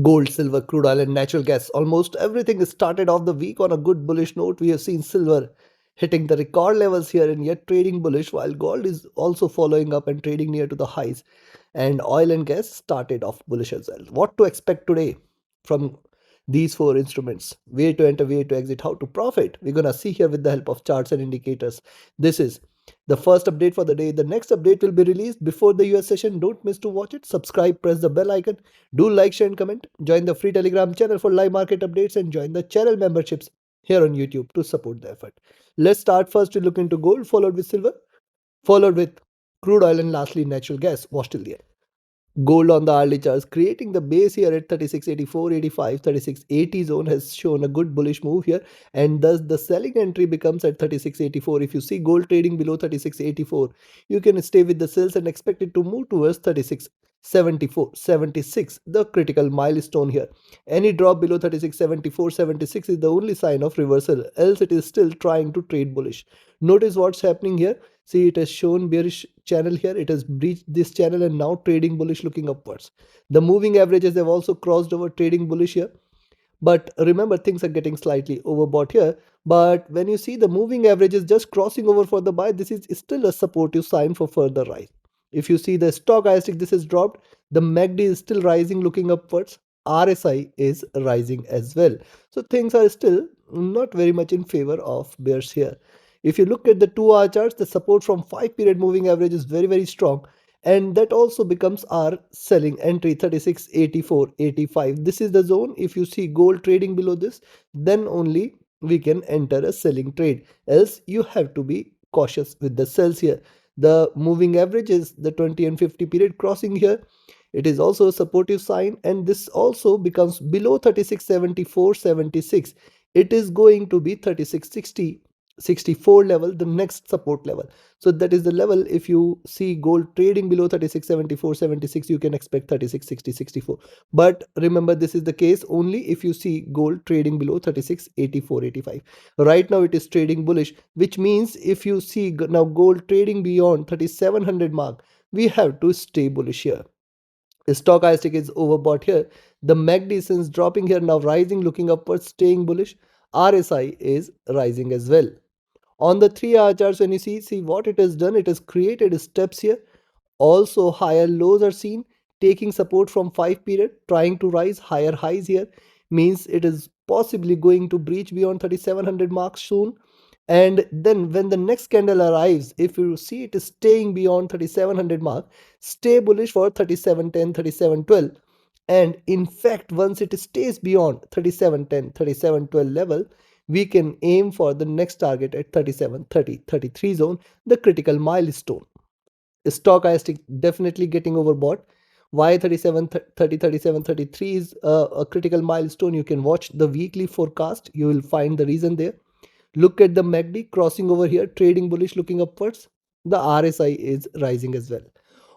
Gold, silver, crude oil, and natural gas. Almost everything started off the week on a good bullish note. We have seen silver hitting the record levels here and yet trading bullish, while gold is also following up and trading near to the highs. And oil and gas started off bullish as well. What to expect today from these four instruments? Where to enter, where to exit, how to profit? We're gonna see here with the help of charts and indicators. This is the first update for the day. The next update will be released before the US session. Don't miss to watch it. Subscribe, press the bell icon. Do like, share, and comment. Join the free Telegram channel for live market updates and join the channel memberships here on YouTube to support the effort. Let's start first to look into gold, followed with silver, followed with crude oil, and lastly natural gas. Watch till the end. Gold on the hourly charts, creating the base here at 36.84.85, 36.80 zone has shown a good bullish move here, and thus the selling entry becomes at 36.84. If you see gold trading below 36.84, you can stay with the sales and expect it to move towards 36.74.76, the critical milestone here. Any drop below 36.74.76 is the only sign of reversal, else it is still trying to trade bullish. Notice what's happening here. See, it has shown bearish channel here. It has breached this channel and now trading bullish, looking upwards. The moving averages have also crossed over, trading bullish here. But remember, things are getting slightly overbought here. But when you see the moving averages just crossing over for the buy, this is still a supportive sign for further rise. If you see the stochastic, this is dropped. The MACD is still rising, looking upwards. RSI is rising as well. So things are still not very much in favor of bears here. If you look at the 2-hour charts, the support from 5-period moving average is very strong, and that also becomes our selling entry, 36.84.85. This is the zone. If you see gold trading below this, then only we can enter a selling trade, else you have to be cautious with the sells here. The moving average is the 20 and 50 period crossing here. It is also a supportive sign, and this also becomes below 36.74.76. It is going to be 36.60 64 level, the next support level. So that is the level. If you see gold trading below 36.74.76, you can expect 36.60.64. But remember, this is the case only if you see gold trading below 36.84.85. Right now it is trading bullish, which means if you see now gold trading beyond 3700 mark, we have to stay bullish here. Stochastic is overbought here. The MACD since dropping here, now rising, looking upwards, staying bullish. RSI is rising as well. On the 3-hour charts, when you see what it has done, it has created steps here. Also higher lows are seen, taking support from 5 period, trying to rise. Higher highs here means it is possibly going to breach beyond 3700 marks soon. And then when the next candle arrives, if you see it is staying beyond 3700 mark, stay bullish for 3710, 3712. And in fact, once it stays beyond 3710, 3712 level, we can aim for the next target at 3730, 33 zone, the critical milestone. Stochastic definitely getting overbought. Why 3730, 3733 is a critical milestone? You can watch the weekly forecast, you will find the reason there. Look at the MACD crossing over here, trading bullish, looking upwards. The RSI is rising as well.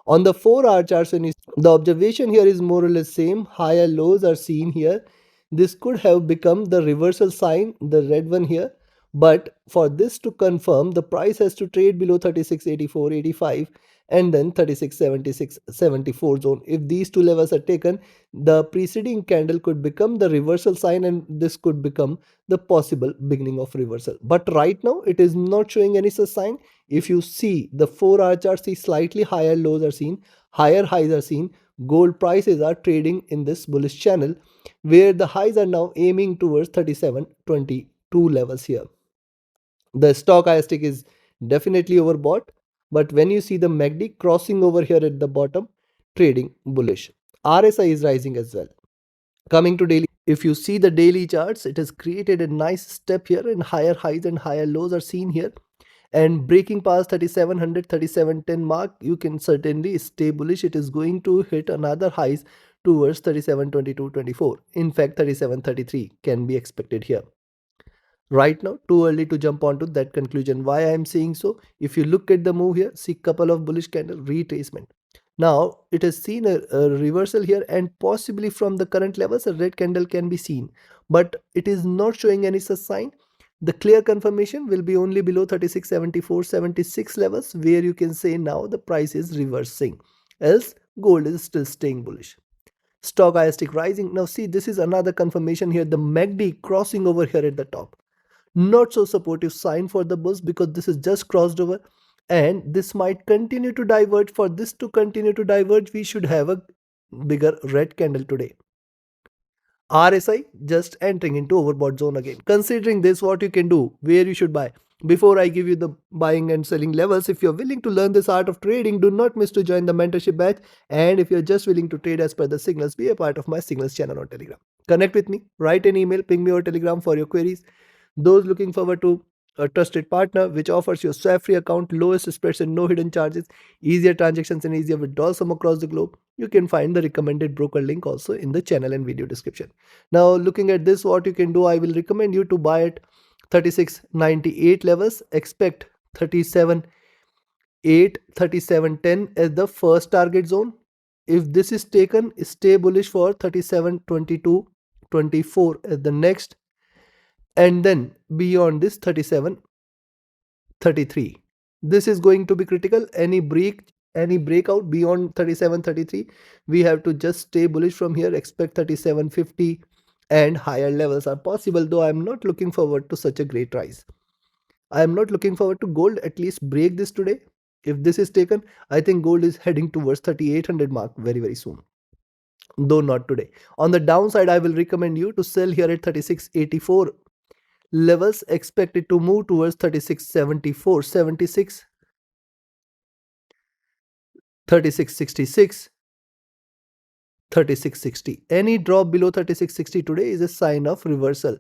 On the 4-hour charts, when you, the observation here is more or less same. Higher lows are seen here. This could have become the reversal sign, the red one here. But for this to confirm, the price has to trade below 36.84.85 and then 36.76.74 zone. If these two levels are taken, the preceding candle could become the reversal sign, and this could become the possible beginning of reversal. But right now it is not showing any such sign. If you see the 4-hour chart, see slightly higher lows are seen, higher highs are seen. Gold prices are trading in this bullish channel, where the highs are now aiming towards 37.22 levels here. The stochastic is definitely overbought, but when you see the MACD crossing over here at the bottom, trading bullish. RSI is rising as well. Coming to daily, if you see the daily charts, it has created a nice step here, and higher highs and higher lows are seen here. And breaking past 3700, 3710 mark, you can certainly stay bullish. It is going to hit another highs towards 3722.24. In fact, 3733 can be expected here. Right now, too early to jump onto that conclusion. Why I am saying so? If you look at the move here, see couple of bullish candle retracement. Now it has seen a reversal here, and possibly from the current levels a red candle can be seen, but it is not showing any such sign. The clear confirmation will be only below 36.74.76 levels, where you can say now the price is reversing, else gold is still staying bullish. Stochastic rising. Now see, this is another confirmation here. The MACD crossing over here at the top. Not so supportive sign for the bulls because this is just crossed over, and this might continue to diverge. For this to continue to diverge, we should have a bigger red candle today. RSI just entering into overbought zone again. Considering this, what you can do, where you should buy. Before I give you the buying and selling levels, if you're willing to learn this art of trading, do not miss to join the mentorship batch. And if you're just willing to trade as per the signals, be a part of my signals channel on Telegram. Connect with me, write an email, ping me over Telegram for your queries. Those looking forward to a trusted partner which offers you swap-free account, lowest spreads and no hidden charges, easier transactions and easier withdrawals from across the globe, you can find the recommended broker link also in the channel and video description. Now looking at this, what you can do, I will recommend you to buy at 36.98 levels. Expect 37.8, 37.10 as the first target zone. If this is taken, stay bullish for 37.22, 24 as the next, and then beyond this 37.33. This is going to be critical. Any breakout beyond 37.33, we have to just stay bullish from here. Expect 37.50 and higher levels are possible, though I am not looking forward to such a great rise. I am not looking forward to gold at least break this today. If this is taken, I think gold is heading towards 3800 mark very soon, though not today. On the downside, I will recommend you to sell here at 36.84 levels. Expected to move towards 36.74, 76, 36.66, 36.60. Any drop below 36.60 today is a sign of reversal,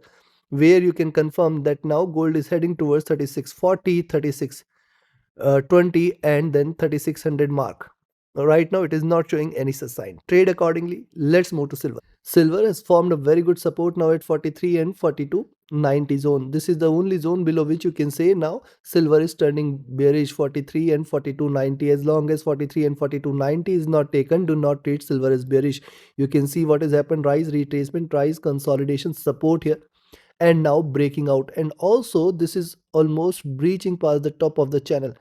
where you can confirm that now gold is heading towards 36.40, 36.20 and then 3600 mark. Right now it is not showing any such sign. Trade accordingly. Let's move to silver. Silver has formed a very good support now at 43 and 42.90 zone. This is the only zone below which you can say now silver is turning bearish. 43 and 42.90. As long as 43 and 42.90 is not taken, do not treat silver as bearish. You can see what has happened. Rise, retracement, rise, consolidation, support here, and now breaking out. And also this is almost breaching past the top of the channel,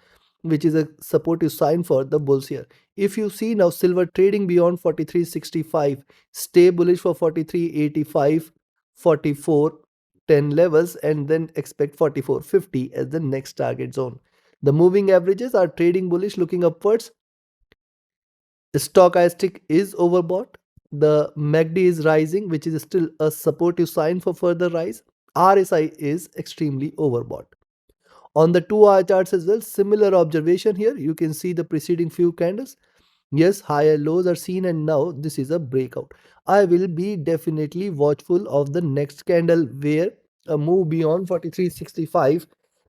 which is a supportive sign for the bulls here. If you see now silver trading beyond 43.65, stay bullish for 43.85, 44.10 levels, and then expect 44.50 as the next target zone. The moving averages are trading bullish, looking upwards. Stochastic is overbought. The MACD is rising, which is still a supportive sign for further rise. RSI is extremely overbought. On the 2-hour charts as well, similar observation here. You can see the preceding few candles. Yes, higher lows are seen and now this is a breakout. I will be definitely watchful of the next candle where a move beyond 43.65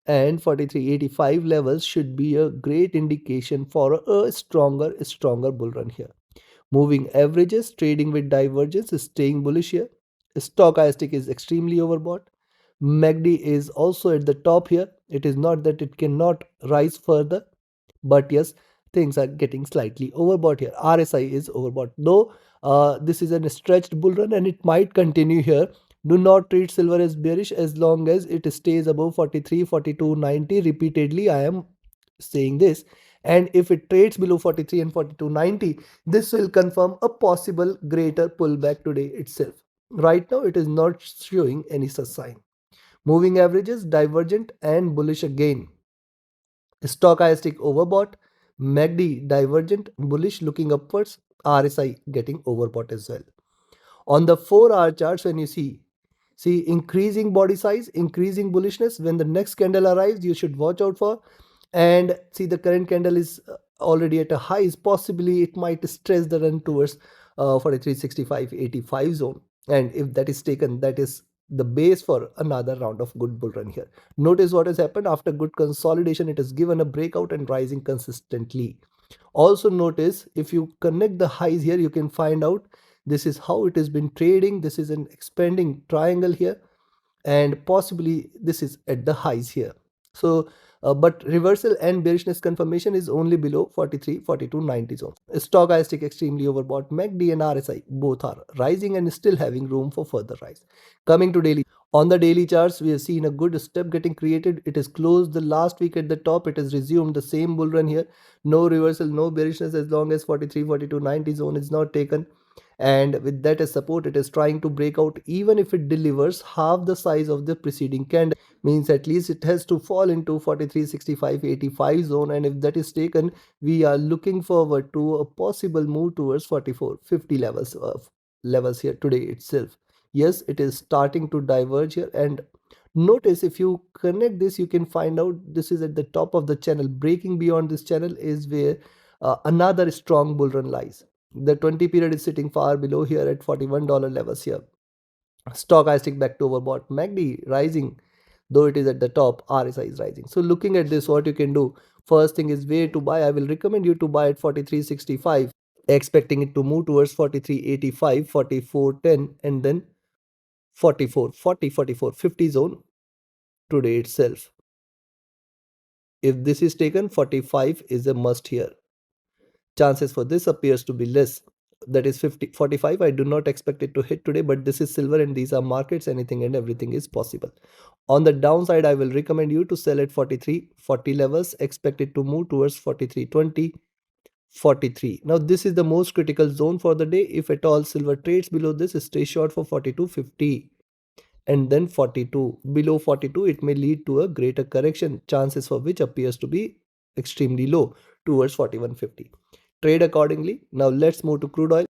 and 43.85 levels should be a great indication for a stronger bull run here. Moving averages, trading with divergence is staying bullish here. Stochastic is extremely overbought. MACD is also at the top here. It is not that it cannot rise further, but yes, things are getting slightly overbought here. RSI is overbought, though this is a stretched bull run and it might continue here. Do not treat silver as bearish as long as it stays above 43, 42.90 repeatedly. I am saying this. And if it trades below 43 and 42.90, this will confirm a possible greater pullback today itself. Right now, it is not showing any such sign. Moving averages, divergent and bullish again. Stochastic overbought, MACD divergent, bullish looking upwards, RSI getting overbought as well. On the 4-hour charts, when you see increasing body size, increasing bullishness, when the next candle arrives, you should watch out for. And see, the current candle is already at a highs. Possibly it might stress the run towards 43.65-85 zone. And if that is taken, that is the base for another round of good bull run here. Notice what has happened after good consolidation. It has given a breakout and rising consistently. Also notice, if you connect the highs here, you can find out this is how it has been trading. This is an expanding triangle here, and possibly this is at the highs here. So but reversal and bearishness confirmation is only below 43, 42.90 zone. Stochastic extremely overbought. MACD and RSI both are rising and still having room for further rise. Coming to daily. On the daily charts, we have seen a good step getting created. It is closed the last week at the top. It has resumed the same bull run here. No reversal, no bearishness as long as 43, 42.90 zone is not taken. and with that as support it is trying to break out. Even if it delivers half the size of the preceding candle, means at least it has to fall into 43.65.85 zone, and if that is taken, we are looking forward to a possible move towards 44.50 levels here today itself. Yes, it is starting to diverge here, and notice if you connect this, you can find out this is at the top of the channel. Breaking beyond this channel is where another strong bull run lies. The 20 period is sitting far below here at $41 levels here. Stochastic back to overbought. MACD rising, though it is at the top. RSI is rising. So looking at this, what you can do, first thing is where to buy. I will recommend you to buy at 43.65, expecting it to move towards 43.85, 44.10, and then 44.40, 44.50 zone today itself. If this is taken, 45 is a must here. Chances for this appears to be less. That is 45. I do not expect it to hit today, but this is silver and these are markets. Anything and everything is possible. On the downside, I will recommend you to sell at 43.40 levels. Expect it to move towards 43.20, 43. Now, this is the most critical zone for the day. If at all silver trades below this, stay short for 42.50. And then 42. Below 42, it may lead to a greater correction, chances for which appears to be extremely low towards 41.50. Trade accordingly. Now let's move to crude oil.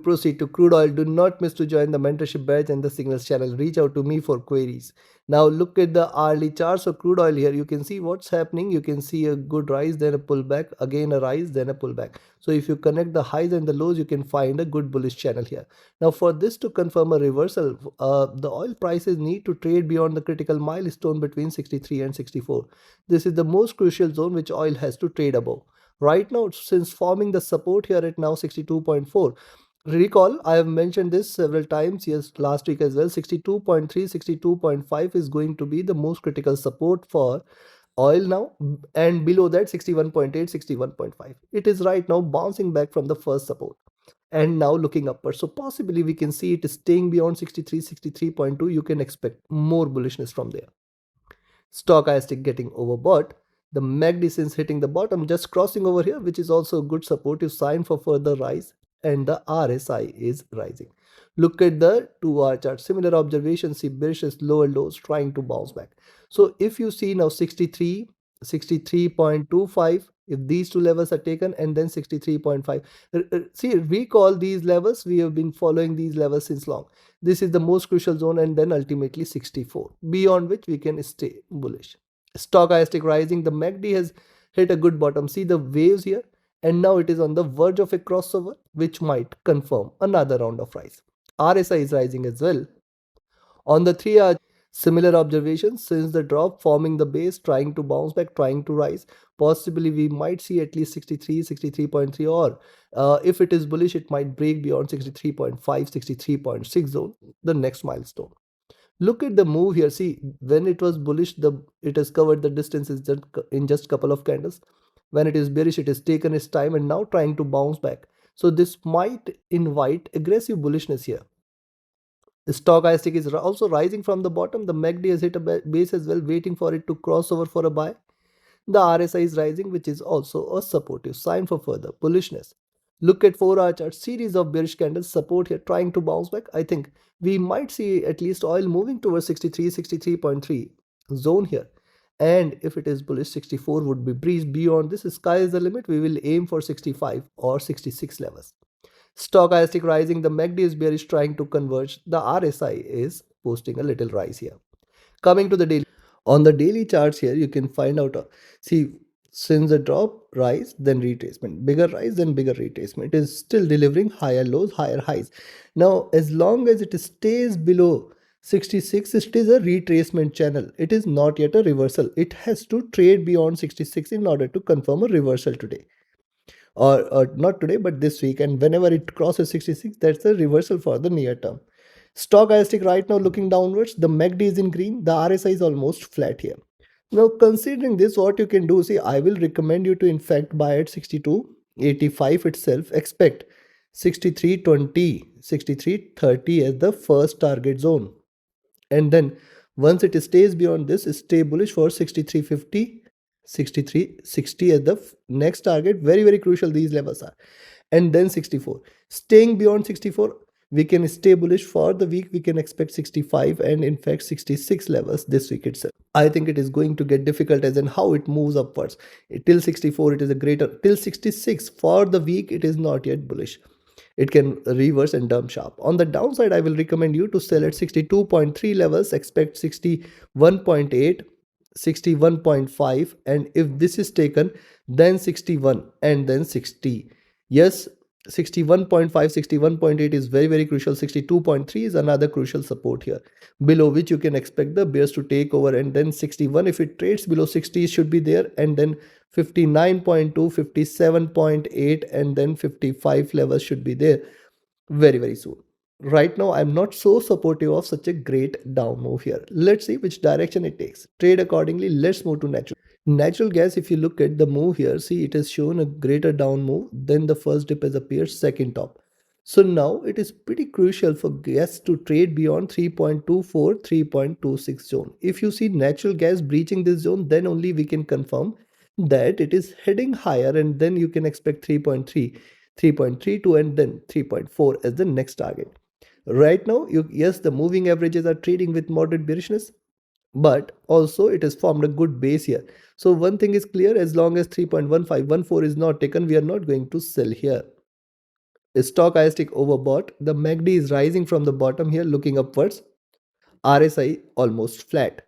Proceed to crude oil. Do not miss to join the mentorship batch and the signals channel. Reach out to me for queries. Now look at the hourly charts of crude oil here. You can see what's happening. You can see a good rise, then a pullback, again a rise, then a pullback. So if you connect the highs and the lows, you can find a good bullish channel here. Now for this to confirm a reversal, the oil prices need to trade beyond the critical milestone between 63 and 64. This is the most crucial zone which oil has to trade above. Right now, since forming the support here at now 62.4, recall I have mentioned this several times, yes, last week as well. 62.3, 62.5 is going to be the most critical support for oil now, and below that 61.8, 61.5. It is right now bouncing back from the first support and now looking upward, so possibly we can see it is staying beyond 63, 63.2. You can expect more bullishness from there. Stochastic getting overbought. The MACD since hitting the bottom, just crossing over here, which is also a good supportive sign for further rise, and the RSI is rising. Look at the 2-hour chart. Similar observation, see bearish lower lows trying to bounce back. So if you see now 63, 63.25, if these two levels are taken, and then 63.5. See, recall these levels. We have been following these levels since long. This is the most crucial zone, and then ultimately 64, beyond which we can stay bullish. Stochastic rising. The MACD has hit a good bottom. See the waves here, and now it is on the verge of a crossover, which might confirm another round of rise. RSI is rising as well. On the 3-hour, similar observations since the drop, forming the base, trying to bounce back, trying to rise. Possibly we might see at least 63, 63.3, or if it is bullish, it might break beyond 63.5, 63.6 zone, the next milestone. Look at the move here. See, when it was bullish, it has covered the distances in just couple of candles. When it is bearish, it has taken its time and now trying to bounce back. So this might invite aggressive bullishness here. Stochastic is also rising from the bottom. The MACD has hit a base as well, waiting for it to cross over for a buy. The RSI is rising, which is also a supportive sign for further bullishness. Look at 4-hour chart, series of bearish candles, support here, trying to bounce back. I think we might see at least oil moving towards 63, 63.3 zone here. And if it is bullish, 64 would be breeze. Beyond this, sky is the limit. We will aim for 65 or 66 levels. Stochastic rising, the MACD is bearish, trying to converge. The RSI is posting a little rise here. Coming to the daily. On the daily charts here, you can find out, see, since the drop, rise, then retracement, bigger rise, then bigger retracement. It is still delivering higher lows, higher highs. Now, as long as it stays below 66, it is a retracement channel. It is not yet a reversal. It has to trade beyond 66 in order to confirm a reversal today. Or not today, but this week. And whenever it crosses 66, that's a reversal for the near term. Stochastic right now looking downwards. The MACD is in green. The RSI is almost flat here. Now, considering this, what you can do, see, I will recommend you to in fact buy at 62.85 itself. Expect 63.20, 63.30 as the first target zone. And then once it stays beyond this, stay bullish for 63.50, 63.60 as the next target. Very, very crucial these levels are. and then 64. Staying beyond 64, we can stay bullish for the week. We can expect 65 and in fact 66 levels this week itself. I think it is going to get difficult as in how it moves upwards. Till 64, it is a greater. Till 66 for the week, it is not yet bullish. It can reverse and dump sharp. On the downside, I will recommend you to sell at 62.3 levels, expect 61.8, 61.5, and if this is taken, then 61 and then 60. Yes, 61.5, 61.8 is very, very crucial. 62.3 is another crucial support here, below which you can expect the bears to take over, and then 61, if it trades below 60, should be there, and then 59.2, 57.8, and then 55 levels should be there very, very soon. Right now, I'm not so supportive of such a great down move here. Let's see which direction it takes. Trade accordingly. Let's move to natural gas. If you look at the move here, see, it has shown a greater down move. Then the first dip has appeared, second top. So now it is pretty crucial for gas to trade beyond 3.24, 3.26 zone. If you see natural gas breaching this zone, then only we can confirm that it is heading higher, and then you can expect 3.3, 3.32, and then 3.4 as the next target. Right now, yes, the moving averages are trading with moderate bearishness, but also it has formed a good base here. So one thing is clear, as long as 3.1514 is not taken, we are not going to sell here. Stochastic overbought. The MACD is rising from the bottom here, looking upwards. RSI almost flat.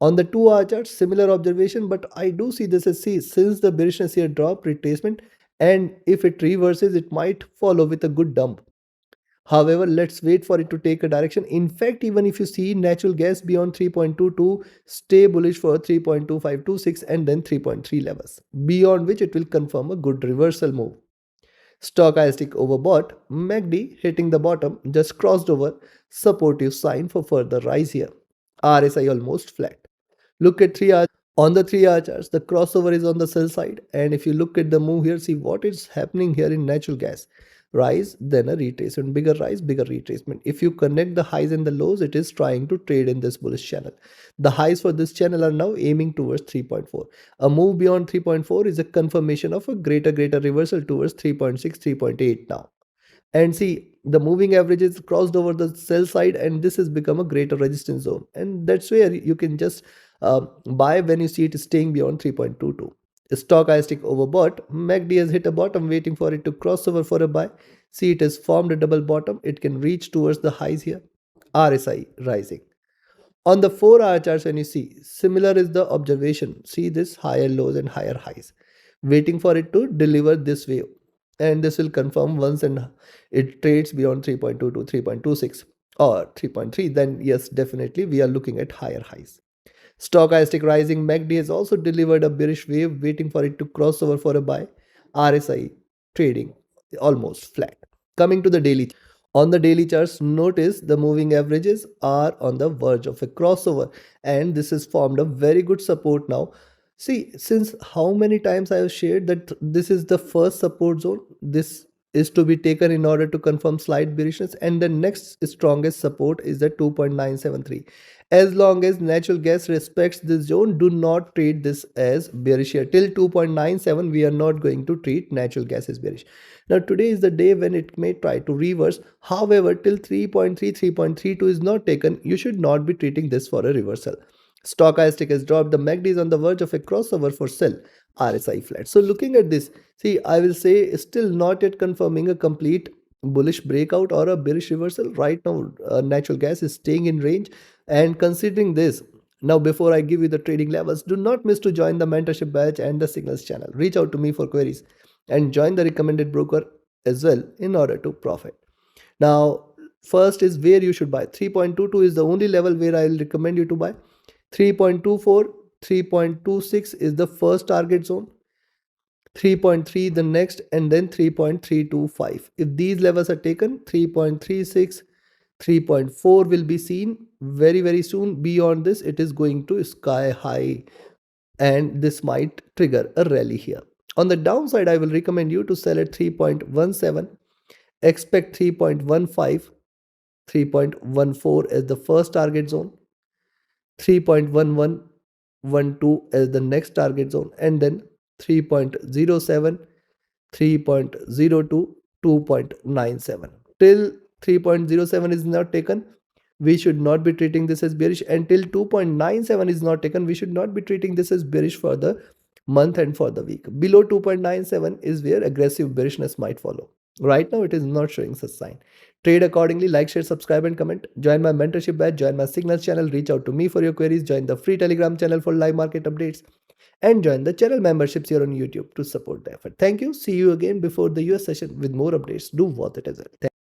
On the 2-hour chart, similar observation, but I do see this as, see, since the bearishness here drop retracement, and if it reverses, it might follow with a good dump. However, let's wait for it to take a direction. In fact, even if you see natural gas beyond 3.22, stay bullish for 3.2526 and then 3.3 levels, beyond which it will confirm a good reversal move. Stochastic overbought, MACD hitting the bottom, just crossed over, supportive sign for further rise here. RSI almost flat. Look at 3 hours. On the 3-hour charts, the crossover is on the sell side, and if you look at the move here, see what is happening here in natural gas. Rise, then a retracement, bigger rise, bigger retracement. If you connect the highs and the lows, it is trying to trade in this bullish channel. The highs for this channel are now aiming towards 3.4. A move beyond 3.4 is a confirmation of a greater reversal towards 3.6, 3.8 now. And see, the moving average is crossed over the sell side, and this has become a greater resistance zone, and that's where you can just buy when you see it staying beyond 3.22. Stochastic overbought. MACD has hit a bottom, waiting for it to cross over for a buy. See, it has formed a double bottom. It can reach towards the highs here. RSI rising. On the 4-hour charts, when you see, similar is the observation. See this higher lows and higher highs, waiting for it to deliver this wave, and this will confirm once and it trades beyond 3.22, 3.26 or 3.3, then yes, definitely we are looking at higher highs. Stochastic rising. MACD has also delivered a bearish wave, waiting for it to cross over for a buy. RSI trading almost flat. Coming to the daily. On the daily charts, notice the moving averages are on the verge of a crossover, and this has formed a very good support now. See, since how many times I have shared that this is the first support zone, this is to be taken in order to confirm slight bearishness, and the next strongest support is the 2.973. As long as natural gas respects this zone, do not treat this as bearish here. Till 2.97, we are not going to treat natural gas as bearish. Now today is the day when it may try to reverse. However, till 3.3, 3.32 is not taken, you should not be treating this for a reversal. Stochastic has dropped. The MACD is on the verge of a crossover for sell. RSI flat. So looking at this, see, I will say still not yet confirming a complete bullish breakout or a bearish reversal. Right now, natural gas is staying in range. And considering this, now before I give you the trading levels, do not miss to join the mentorship batch and the signals channel. Reach out to me for queries and join the recommended broker as well in order to profit. Now, first is where you should buy. 3.22 is the only level where I will recommend you to buy. 3.24, 3.26 is the first target zone. 3.3 the next, and then 3.325. If these levels are taken, 3.36, 3.4 will be seen very soon. Beyond this, it is going to sky high, and this might trigger a rally here. On the downside, I will recommend you to sell at 3.17, expect 3.15, 3.14 as the first target zone, 3.1112 as the next target zone, and then 3.07, 3.0 to 2.97. Till 3.07 is not taken, we should not be treating this as bearish. Until 2.97 is not taken, we should not be treating this as bearish for the month and for the week. Below 2.97 is where aggressive bearishness might follow. Right now, it is not showing such sign. Trade accordingly, like, share, subscribe, and comment. Join my mentorship batch, join my signals channel, reach out to me for your queries, join the free Telegram channel for live market updates, and join the channel memberships here on YouTube to support the effort. Thank you. See you again before the US session with more updates. Do worth it as well.